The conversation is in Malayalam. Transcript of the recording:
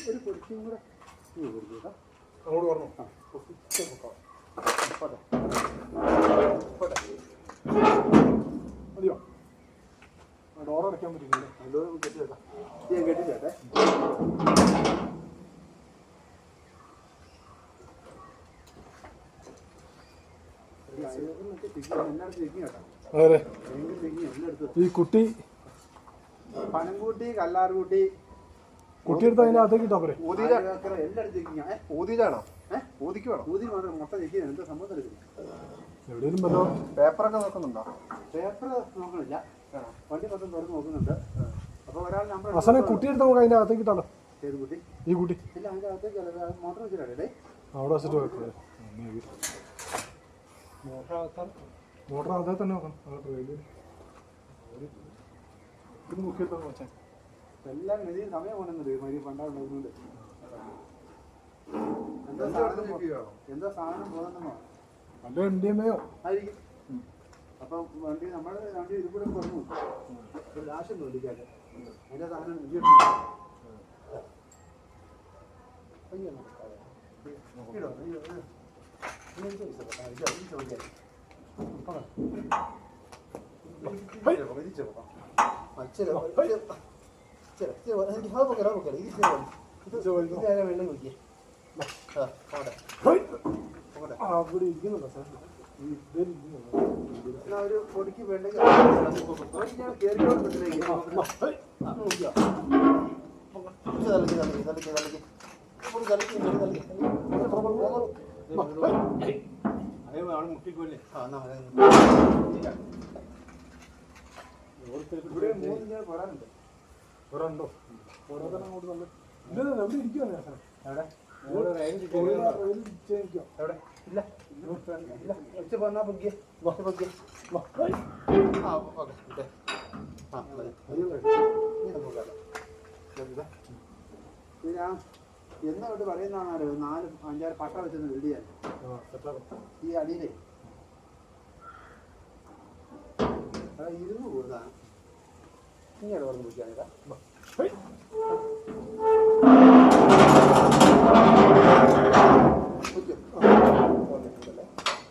ഒരു പൊടിക്കും കൂടെ അങ്ങോട്ട് പറഞ്ഞു മതിയോ? ഡോർ അടയ്ക്കാൻ പറ്റില്ലേ? നല്ലോണം കെട്ടിച്ചേട്ടാ, കെട്ടിച്ചേട്ടെ. അതെ, ഈ കുട്ടി പനംകൂട്ടി കല്ലാർകൂട്ടി കുട്ടിയെടുത്ത് അതിൻ്റെ അകത്തേക്ക് ഇട്ടാ പോരെ? ഊതിയിലാണോ? ഊതിക്ക് വേണം. ഊതി മാത്രം മൊത്തം ചെക്കിയാണ്. എന്താ സംഭവം എവിടെയും വല്ലോ പേപ്പറൊക്കെ നോക്കുന്നുണ്ടോ? പേപ്പർ നോക്കണില്ല, വണ്ടി മൊത്തം തുറന്ന് നോക്കുന്നുണ്ട്. അപ്പോൾ ഒരാൾ നമ്പർ അവസാനം കുട്ടിയെടുത്ത് നമുക്ക് അതിൻ്റെ അകത്തേക്ക് ഇട്ടാലോ? ഏത് കുട്ടി? ഈ കുട്ടി. ഇല്ല, അതിൻ്റെ അകത്തേക്ക് മോട്ടർ വെച്ചിട്ടേ അവിടെ വെച്ചിട്ട് മോട്ടർ അതേ തന്നെ നോക്കണം. ഇത് മുക്കിയെടുത്താൽ വെച്ചാൽ എല്ലാം മെതിയും സമയം കൊണ്ടുവന്നത് മതി പണ്ടാകുന്നുണ്ട്. എന്താ സാധനം പോകുന്നോ? നല്ല എൻഡിഎംഎയോ ആയിരിക്കും. അപ്പം വണ്ടി നമ്മുടെ വണ്ടി ഇത് കൂടെ തുറന്നു ഒരു ലാശം തോന്നിക്കാതെ അതിൻ്റെ സാധനം അവിടെ ഇരിക്കുന്നുണ്ടോ സാർ? ഒരു പൊടിക്ക് വേണ്ടെങ്കിൽ മുട്ടിക്കോല്ലേ? ഇവിടെ 3 ഞാൻ പോരാനുണ്ട്. ഒരാണ്ടോ ഓരോരുത്തരും അങ്ങോട്ട് നമ്മൾ എവിടെ ഇരിക്കുവാണ് എവിടെ എവിടെ ഇല്ല ഒച്ച പറഞ്ഞാൽ പൊക്കിയേ പൊക്കിയേ. ആ ഓക്കെ ആ ഞാൻ എന്നാ ഇവിടെ പറയുന്നതാണോ 4-5 പട്ട വെച്ചൊന്ന് വീടിയാൽ ഈ അടിയിലേ ഇരുന്ന് കൂടുതലാണ്. ഇങ്ങനെ പറഞ്ഞു വിളിക്കാനില്ല.